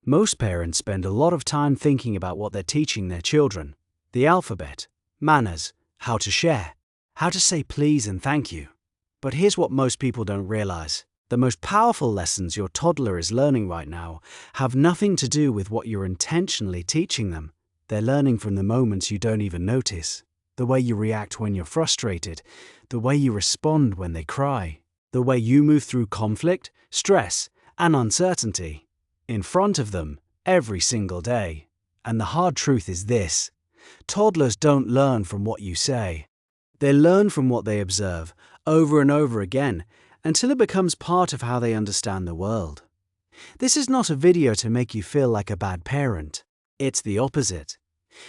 Most parents spend a lot of time thinking about what they're teaching their children: the alphabet, manners, how to share, how to say please and thank you. But here's what most people don't realize. The most powerful lessons your toddler is learning right now have nothing to do with what you're intentionally teaching them. They're learning from the moments you don't even notice. The way you react when you're frustrated, the way you respond when they cry, the way you move through conflict, stress, and uncertainty in front of them every single day. And the hard truth is this: toddlers don't learn from what you say. They learn from what they observe over and over again until it becomes part of how they understand the world. This is not a video to make you feel like a bad parent. It's the opposite.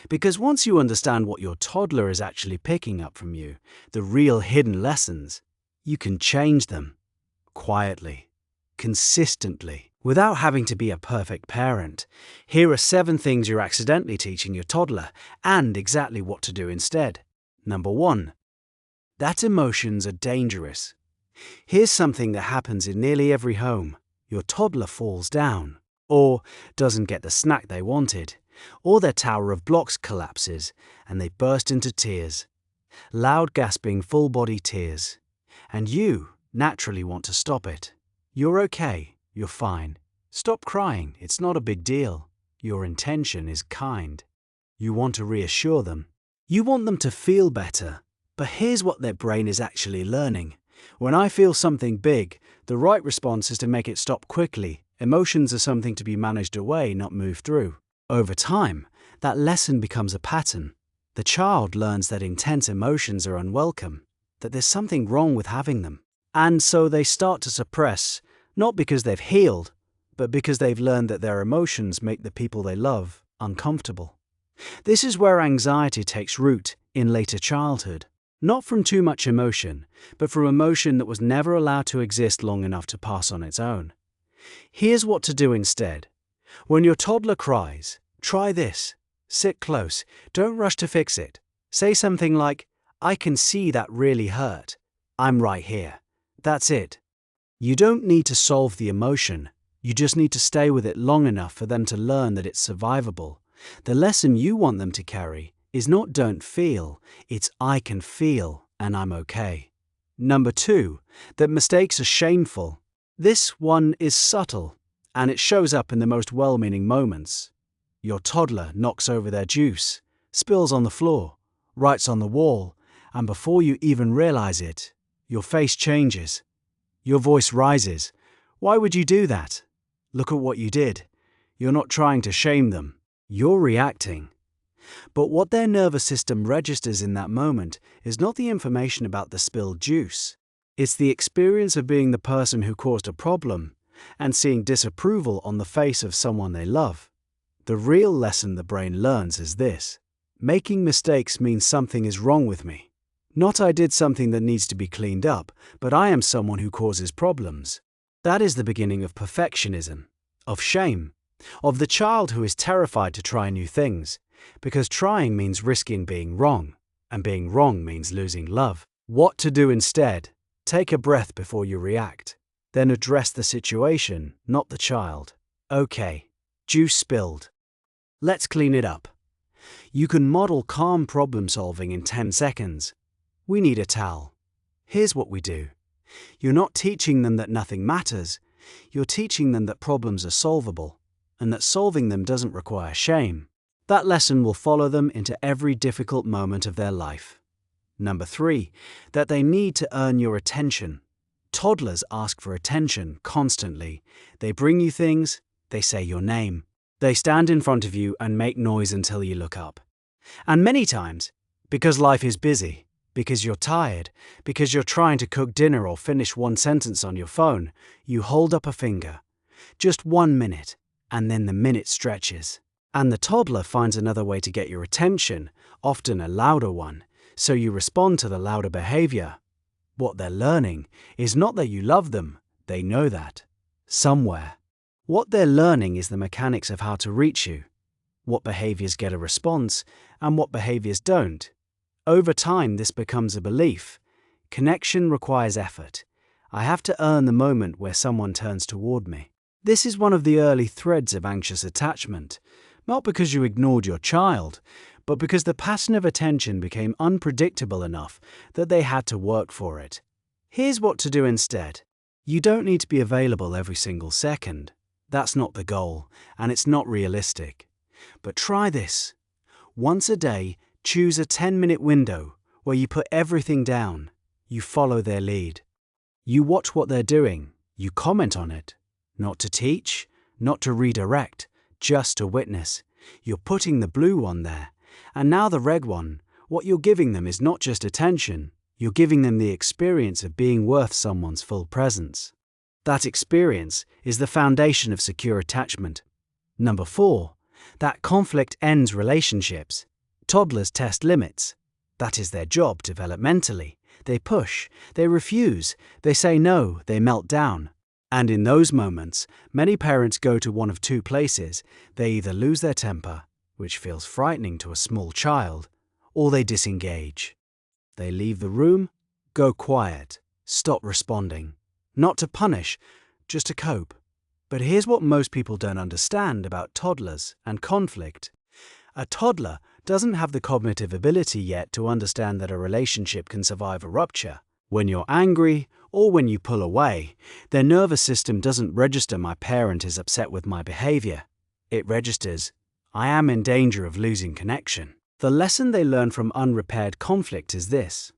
Because once you understand what your toddler is actually picking up from you, the real hidden lessons, you can change them quietly, consistently, without having to be a perfect parent. Here are 7 things you're accidentally teaching your toddler and exactly what to do instead. Number 1. That emotions are dangerous. Here's something that happens in nearly every home. Your toddler falls down, or doesn't get the snack they wanted, or their tower of blocks collapses and they burst into tears. Loud gasping, full-body tears. And you naturally want to stop it. You're okay. You're fine. Stop crying. It's not a big deal. Your intention is kind. You want to reassure them. You want them to feel better. But here's what their brain is actually learning. When I feel something big, the right response is to make it stop quickly. Emotions are something to be managed away, not moved through. Over time, that lesson becomes a pattern. The child learns that intense emotions are unwelcome, that there's something wrong with having them. And so they start to suppress, not because they've healed, but because they've learned that their emotions make the people they love uncomfortable. This is where anxiety takes root in later childhood. Not from too much emotion, but from emotion that was never allowed to exist long enough to pass on its own. Here's what to do instead. When your toddler cries, try this. Sit close. Don't rush to fix it. Say something like, "I can see that really hurt. I'm right here." That's it. You don't need to solve the emotion. You just need to stay with it long enough for them to learn that it's survivable. The lesson you want them to carry is not "don't feel," it's "I can feel and I'm okay." Number 2, that mistakes are shameful. This one is subtle, and it shows up in the most well-meaning moments. Your toddler knocks over their juice, spills on the floor, writes on the wall, and before you even realize it, your face changes. Your voice rises. Why would you do that? Look at what you did. You're not trying to shame them. You're reacting. But what their nervous system registers in that moment is not the information about the spilled juice. It's the experience of being the person who caused a problem and seeing disapproval on the face of someone they love. The real lesson the brain learns is this: making mistakes means something is wrong with me. Not I did something that needs to be cleaned up, but I am someone who causes problems. That is the beginning of perfectionism, of shame, of the child who is terrified to try new things, because trying means risking being wrong, and being wrong means losing love. What to do instead? Take a breath before you react. Then address the situation, not the child. Okay, juice spilled. Let's clean it up. You can model calm problem solving in 10 seconds. We need a towel. Here's what we do. You're not teaching them that nothing matters. You're teaching them that problems are solvable, and that solving them doesn't require shame. That lesson will follow them into every difficult moment of their life. Number 3, that they need to earn your attention. Toddlers ask for attention constantly. They bring you things, they say your name. They stand in front of you and make noise until you look up. And many times, because life is busy, because you're tired, because you're trying to cook dinner or finish one sentence on your phone, you hold up a finger. Just 1 minute, and then the minute stretches. And the toddler finds another way to get your attention, often a louder one, so you respond to the louder behavior. What they're learning is not that you love them, they know that. Somewhere. What they're learning is the mechanics of how to reach you, what behaviors get a response, and what behaviors don't. Over time, this becomes a belief. Connection requires effort. I have to earn the moment where someone turns toward me. This is one of the early threads of anxious attachment, not because you ignored your child, but because the pattern of attention became unpredictable enough that they had to work for it. Here's what to do instead. You don't need to be available every single second. That's not the goal, and it's not realistic. But try this. Once a day, choose a 10-minute window where you put everything down. You follow their lead. You watch what they're doing. You comment on it. Not to teach, not to redirect, just to witness. You're putting the blue one there. And now the red one. What you're giving them is not just attention. You're giving them the experience of being worth someone's full presence. That experience is the foundation of secure attachment. Number 4. That conflict ends relationships. Toddlers test limits. That is their job developmentally. They push, they refuse, they say no, they melt down. And in those moments, many parents go to one of two places. They either lose their temper, which feels frightening to a small child, or they disengage. They leave the room, go quiet, stop responding. Not to punish, just to cope. But here's what most people don't understand about toddlers and conflict. A toddler doesn't have the cognitive ability yet to understand that a relationship can survive a rupture. When you're angry, or when you pull away, their nervous system doesn't register "my parent is upset with my behavior." It registers, "I am in danger of losing connection." The lesson they learn from unrepaired conflict is this: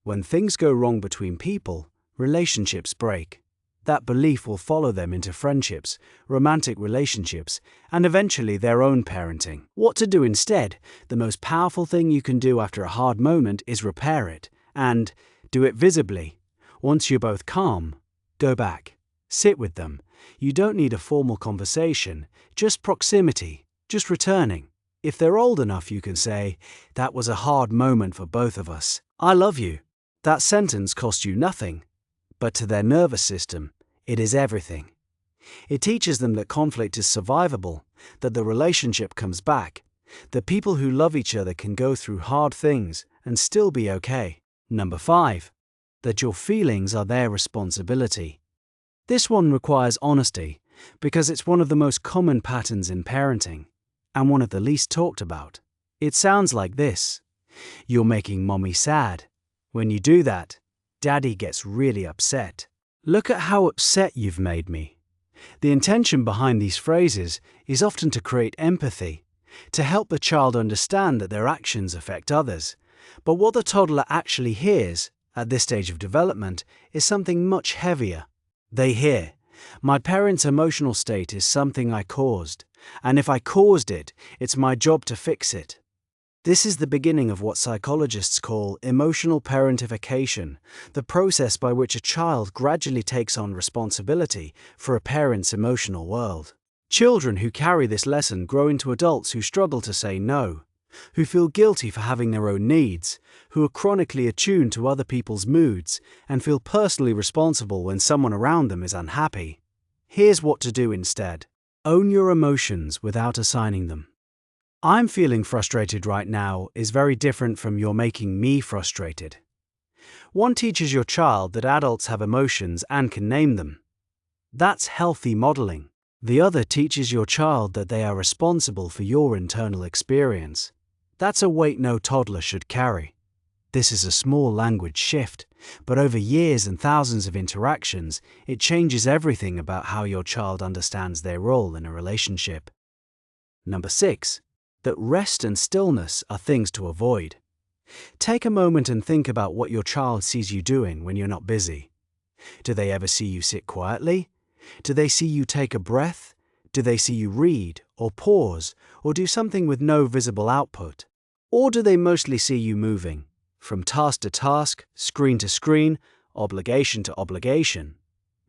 when things go wrong between people, relationships break. That belief will follow them into friendships, romantic relationships, and eventually their own parenting. What to do instead? The most powerful thing you can do after a hard moment is repair it, and do it visibly. Once you're both calm, go back. Sit with them. You don't need a formal conversation, just proximity, just returning. If they're old enough, you can say, "That was a hard moment for both of us. I love you." That sentence costs you nothing, but to their nervous system, it is everything. It teaches them that conflict is survivable, that the relationship comes back, that people who love each other can go through hard things and still be okay. Number 5. That your feelings are their responsibility. This one requires honesty, because it's one of the most common patterns in parenting, and one of the least talked about. It sounds like this: "You're making mommy sad. When you do that, daddy gets really upset. Look at how upset you've made me." The intention behind these phrases is often to create empathy, to help the child understand that their actions affect others. But what the toddler actually hears, at this stage of development, is something much heavier. They hear, "My parents' emotional state is something I caused, and if I caused it, it's my job to fix it." This is the beginning of what psychologists call emotional parentification, the process by which a child gradually takes on responsibility for a parent's emotional world. Children who carry this lesson grow into adults who struggle to say no, who feel guilty for having their own needs, who are chronically attuned to other people's moods, and feel personally responsible when someone around them is unhappy. Here's what to do instead. Own your emotions without assigning them. "I'm feeling frustrated right now" is very different from "you're making me frustrated." One teaches your child that adults have emotions and can name them. That's healthy modeling. The other teaches your child that they are responsible for your internal experience. That's a weight no toddler should carry. This is a small language shift, but over years and thousands of interactions, it changes everything about how your child understands their role in a relationship. Number 6. That rest and stillness are things to avoid. Take a moment and think about what your child sees you doing when you're not busy. Do they ever see you sit quietly? Do they see you take a breath? Do they see you read, or pause, or do something with no visible output? Or do they mostly see you moving, from task to task, screen to screen, obligation to obligation?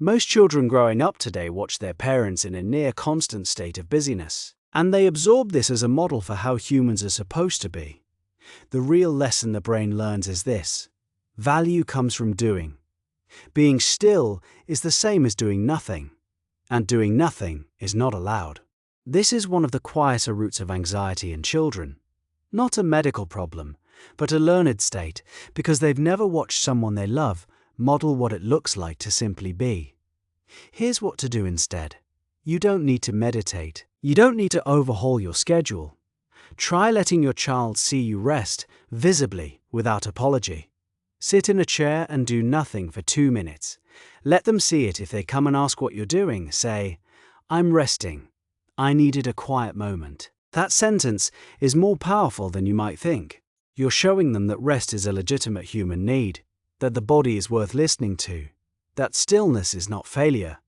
Most children growing up today watch their parents in a near constant state of busyness, and they absorb this as a model for how humans are supposed to be. The real lesson the brain learns is this: value comes from doing. Being still is the same as doing nothing, and doing nothing is not allowed. This is one of the quieter roots of anxiety in children. Not a medical problem, but a learned state, because they've never watched someone they love model what it looks like to simply be. Here's what to do instead. You don't need to meditate. You don't need to overhaul your schedule. Try letting your child see you rest, visibly, without apology. Sit in a chair and do nothing for 2 minutes. Let them see it. If they come and ask what you're doing, say, "I'm resting. I needed a quiet moment." That sentence is more powerful than you might think. You're showing them that rest is a legitimate human need, that the body is worth listening to, that stillness is not failure.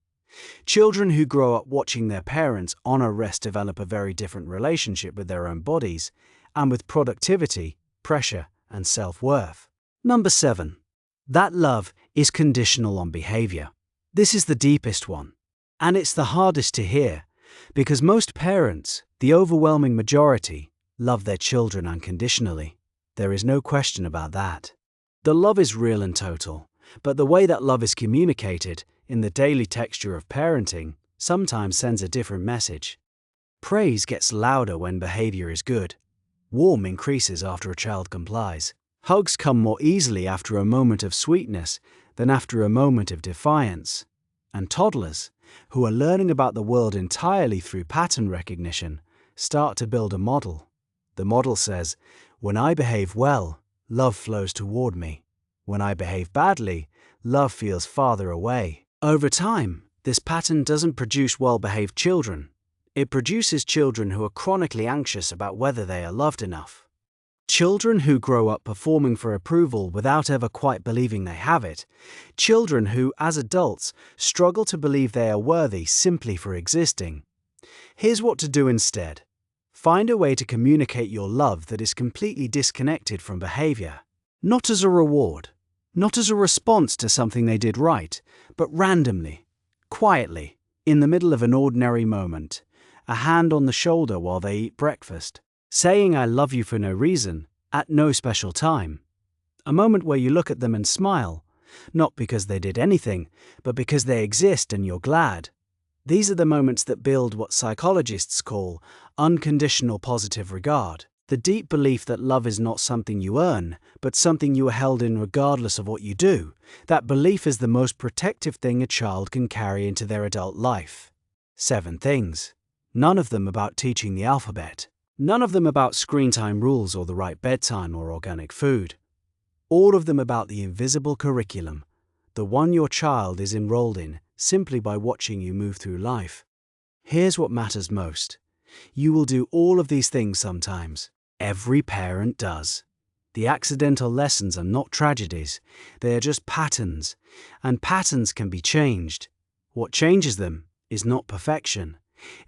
Children who grow up watching their parents honor rest develop a very different relationship with their own bodies and with productivity, pressure, and self-worth. Number 7. That love is conditional on behavior. This is the deepest one, and it's the hardest to hear, because most parents, the overwhelming majority, love their children unconditionally. There is no question about that. The love is real and total, but the way that love is communicated in the daily texture of parenting sometimes sends a different message. Praise gets louder when behavior is good. Warmth increases after a child complies. Hugs come more easily after a moment of sweetness than after a moment of defiance. And toddlers, who are learning about the world entirely through pattern recognition, start to build a model. The model says, "When I behave well, love flows toward me. When I behave badly, love feels farther away." Over time, this pattern doesn't produce well-behaved children. It produces children who are chronically anxious about whether they are loved enough. Children who grow up performing for approval without ever quite believing they have it. Children who, as adults, struggle to believe they are worthy simply for existing. Here's what to do instead. Find a way to communicate your love that is completely disconnected from behavior. Not as a reward, not as a response to something they did right, but randomly, quietly, in the middle of an ordinary moment, a hand on the shoulder while they eat breakfast, saying "I love you" for no reason, at no special time. A moment where you look at them and smile, not because they did anything, but because they exist and you're glad. These are the moments that build what psychologists call unconditional positive regard. The deep belief that love is not something you earn, but something you are held in regardless of what you do. That belief is the most protective thing a child can carry into their adult life. 7 things. None of them about teaching the alphabet. None of them about screen time rules or the right bedtime or organic food. All of them about the invisible curriculum, the one your child is enrolled in simply by watching you move through life. Here's what matters most. You will do all of these things sometimes. Every parent does. The accidental lessons are not tragedies, they are just patterns, and patterns can be changed. What changes them is not perfection.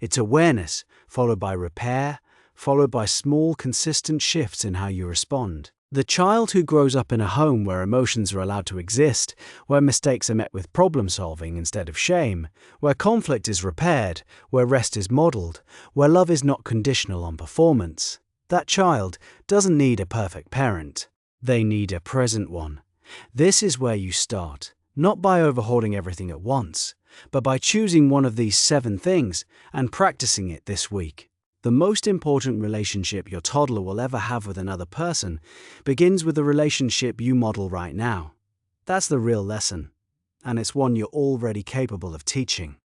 It's awareness, followed by repair, followed by small, consistent shifts in how you respond. The child who grows up in a home where emotions are allowed to exist, where mistakes are met with problem-solving instead of shame, where conflict is repaired, where rest is modeled, where love is not conditional on performance, that child doesn't need a perfect parent. They need a present one. This is where you start, not by overhauling everything at once, but by choosing one of these 7 things and practicing it this week. The most important relationship your toddler will ever have with another person begins with the relationship you model right now. That's the real lesson, and it's one you're already capable of teaching.